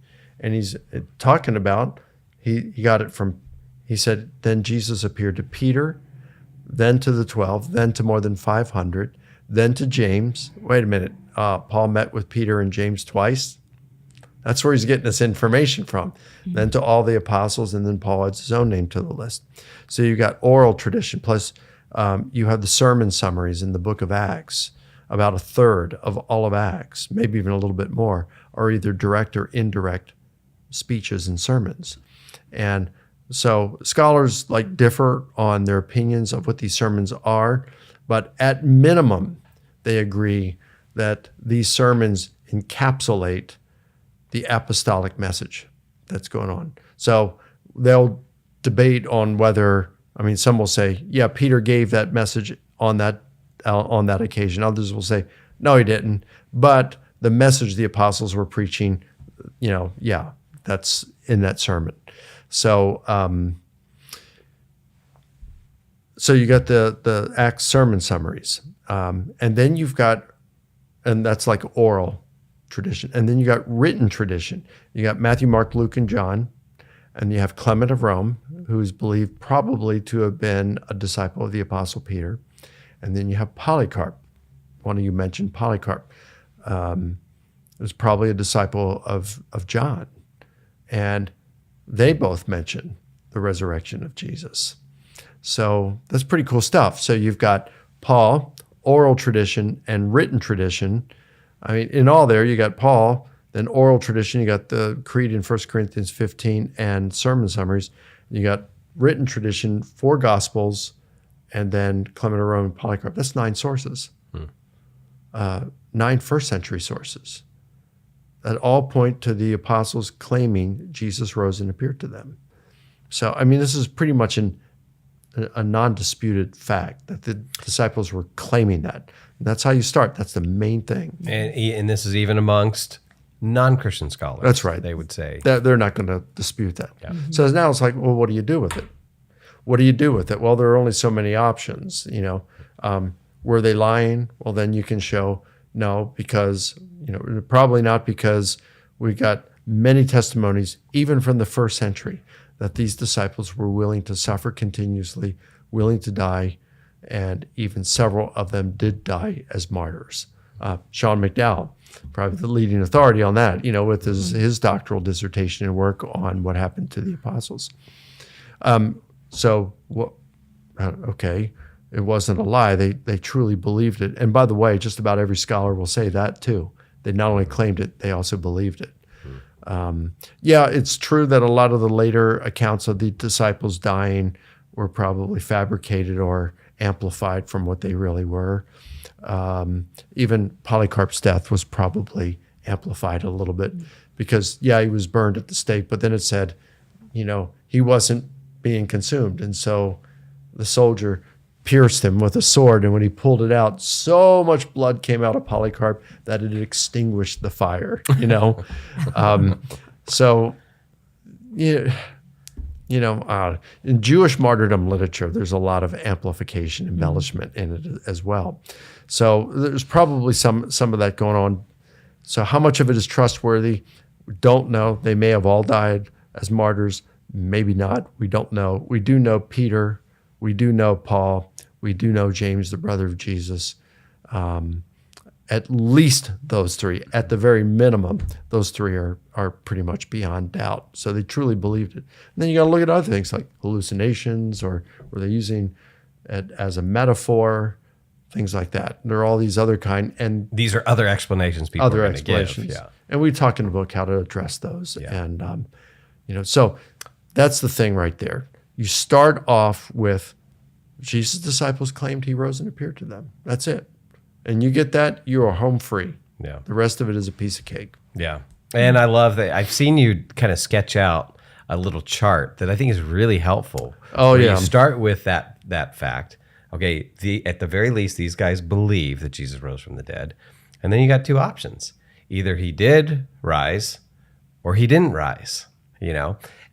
And he's talking about, he got it from, he said, then Jesus appeared to Peter, then to the 12, then to more than 500, then to James. Wait a minute. Paul met with Peter and James twice. That's where he's getting this information from. Mm-hmm. Then to all the apostles, and then Paul adds his own name to the list. So you got oral tradition, plus you have the sermon summaries in the book of Acts. About a third of all of Acts, maybe even a little bit more, are either direct or indirect speeches and sermons. And so scholars differ on their opinions of what these sermons are, but at minimum, they agree that these sermons encapsulate the apostolic message that's going on. So they'll debate on whether, some will say, yeah, Peter gave that message on that occasion. Others will say, no, he didn't. But the message the apostles were preaching, yeah, that's in that sermon. So, so you got the Acts sermon summaries, and then you've got, and that's like oral tradition, and then you got written tradition. You got Matthew, Mark, Luke, and John, and you have Clement of Rome, who is believed probably to have been a disciple of the Apostle Peter. And then you have Polycarp. One of you mentioned Polycarp. Was probably a disciple of John. And they both mention the resurrection of Jesus. So that's pretty cool stuff. So you've got Paul, oral tradition, and written tradition. In all there, you got Paul, then oral tradition, you got the creed in 1 Corinthians 15 and sermon summaries. You got written tradition, 4 gospels, and then Clement of Rome and Polycarp. That's 9 sources. 9 first century sources that all point to the apostles claiming Jesus rose and appeared to them. So, this is pretty much a non-disputed fact that the disciples were claiming that. And that's how you start. That's the main thing. And this is even amongst non-Christian scholars. That's right. They would say. They're not going to dispute that. So now it's like, well, what do you do with it? What do you do with it? Well, there are only so many options. Were they lying? Well, then you can show no, because probably not, because we got many testimonies, even from the first century, that these disciples were willing to suffer continuously, willing to die, and even several of them did die as martyrs. Sean McDowell, probably the leading authority on that, with his doctoral dissertation and work on what happened to the apostles. Okay, it wasn't a lie. They truly believed it. And by the way, just about every scholar will say that too. They not only claimed it, they also believed it. It's true that a lot of the later accounts of the disciples dying were probably fabricated or amplified from what they really were. Even Polycarp's death was probably amplified a little bit because, he was burned at the stake, but then it said, he wasn't being consumed. And so the soldier pierced him with a sword, and when he pulled it out, so much blood came out of Polycarp that it extinguished the fire, in Jewish martyrdom literature, there's a lot of amplification, embellishment in it as well. So there's probably some of that going on. So how much of it is trustworthy? We don't know. They may have all died as martyrs, maybe not. We don't know. We do know Peter. We do know Paul. We do know James, the brother of Jesus. At least those three, at the very minimum, those three are pretty much beyond doubt. So they truly believed it. And then you got to look at other things like hallucinations, or were they using it as a metaphor, things like that. There are all these other and these are other explanations people other are going to give. explanations. Yeah. And we talk in the book how to address those. Yeah. And so that's the thing right there. You start off with Jesus' disciples claimed he rose and appeared to them. That's it. And you get that, you are home free. Yeah. The rest of it is a piece of cake. Yeah. And I love that. I've seen you kind of sketch out a little chart that I think is really helpful. Oh, where yeah. You start with that fact. Okay, at the very least, these guys believe that Jesus rose from the dead. And then you got two options. Either he did rise or he didn't rise,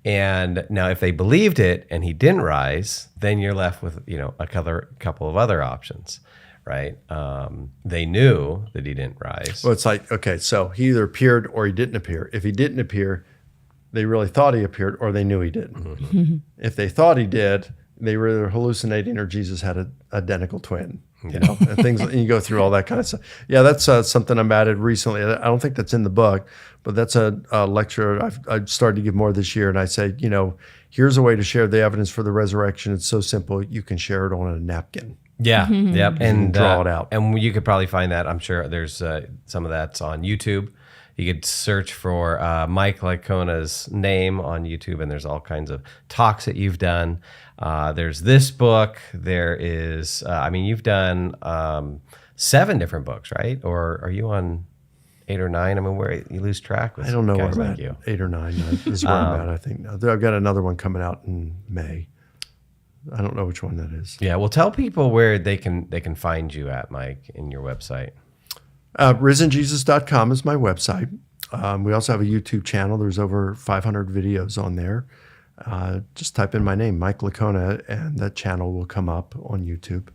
And now if they believed it and he didn't rise, then you're left with, a couple of other options. Right? They knew that he didn't rise. Well, it's like, okay, so he either appeared or he didn't appear. If he didn't appear, they really thought he appeared, or they knew he didn't. Mm-hmm. If they thought he did, they were either hallucinating or Jesus had an identical twin. And things, and you go through all that kind of stuff. Yeah, that's something I'm added recently. I don't think that's in the book, but that's a lecture I've started to give more this year. And I say, here's a way to share the evidence for the resurrection. It's so simple, you can share it on a napkin. Yeah, yep, and draw it out. And you could probably find that. I'm sure there's some of that's on YouTube. You could search for Mike Licona's name on YouTube, and there's all kinds of talks that you've done. There's this book. There is, you've done 7 different books, right? Or are you on 8 or 9? I mean, where you lose track with I don't know where guys I'm like at. You. 8 or 9 is where I'm at, I think. Now, I've got another one coming out in May. I don't know which one that is. Yeah, well, tell people where they can find you at, Mike, in your website. RisenJesus.com is my website. We also have a YouTube channel. There's over 500 videos on there. Just type in my name, Mike Licona, and that channel will come up on YouTube.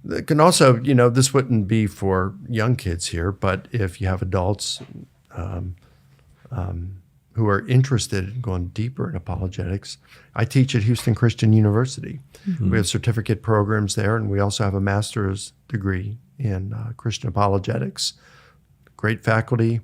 It can also, this wouldn't be for young kids here, but if you have adults who are interested in going deeper in apologetics, I teach at Houston Christian University. Mm-hmm. We have certificate programs there, and we also have a master's degree in Christian apologetics. Great faculty.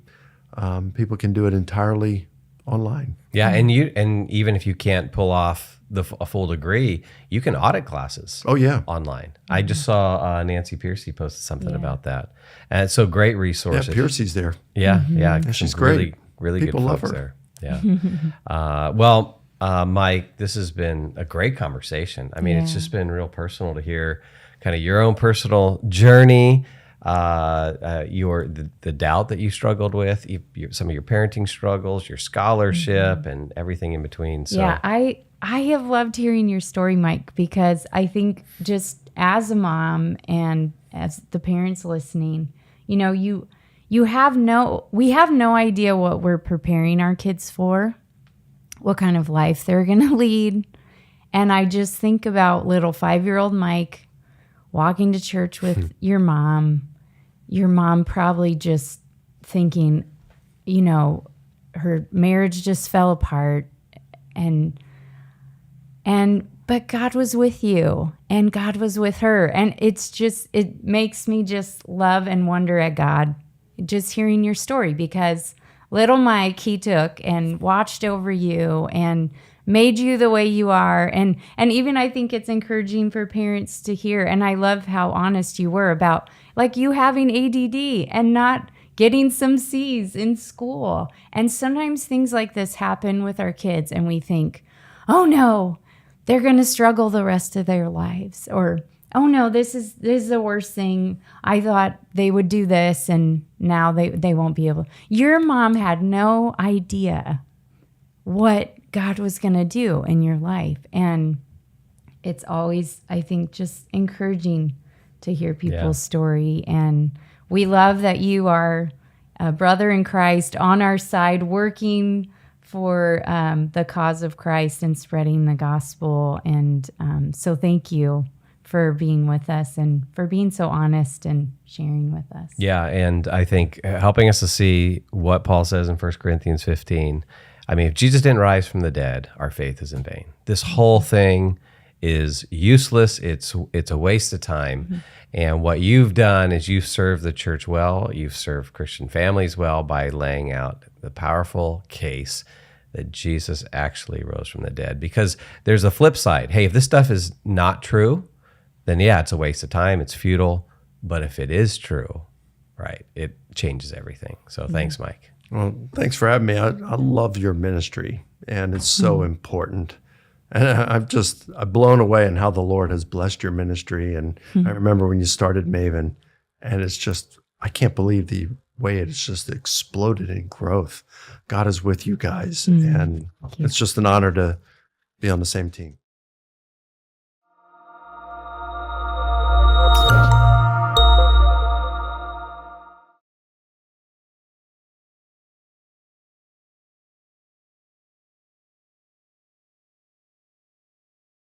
People can do it entirely online. Yeah, and even if you can't pull off a full degree, you can audit classes. Oh yeah, online. I just saw Nancy Piercy posted something about that, and so great resources. Yeah, Piercy's there. Yeah, yeah, she's great. Really People good love folks her. there. Yeah. Mike, this has been a great conversation. I mean, it's just been real personal to hear kind of your own personal journey, the doubt that you struggled with, some of your parenting struggles, your scholarship, and everything in between. So. Yeah, I have loved hearing your story, Mike, because I think just as a mom and as the parents listening, you we have no idea what we're preparing our kids for, what kind of life they're going to lead. And I just think about little 5-year-old Mike walking to church with your mom probably just thinking, her marriage just fell apart but God was with you and God was with her. And it makes me just love and wonder at God just hearing your story, because little Mike, he took and watched over you and made you the way you are. And even I think it's encouraging for parents to hear. And I love how honest you were about like you having ADD and not getting some C's in school. And sometimes things like this happen with our kids and we think, oh no, they're going to struggle the rest of their lives. Or, oh no, this is the worst thing. I thought they would do this and now they won't be able. Your mom had no idea what God was going to do in your life. And it's always, I think, just encouraging to hear people's story. And we love that you are a brother in Christ on our side, working for the cause of Christ and spreading the gospel. And so thank you for being with us and for being so honest and sharing with us. Yeah, and I think helping us to see what Paul says in 1 Corinthians 15. I mean, if Jesus didn't rise from the dead, our faith is in vain. This whole thing is useless. It's a waste of time. Mm-hmm. And what you've done is you've served the church well. You've served Christian families well by laying out the powerful case that Jesus actually rose from the dead. Because there's a flip side. Hey, if this stuff is not true, then yeah, it's a waste of time. It's futile. But if it is true, right, it changes everything. So thanks, Mike. Well, thanks for having me. I love your ministry, and it's so important. And I'm blown away in how the Lord has blessed your ministry. And I remember when you started Maven, and it's just, I can't believe the way it's just exploded in growth. God is with you guys, and it's just an honor to be on the same team.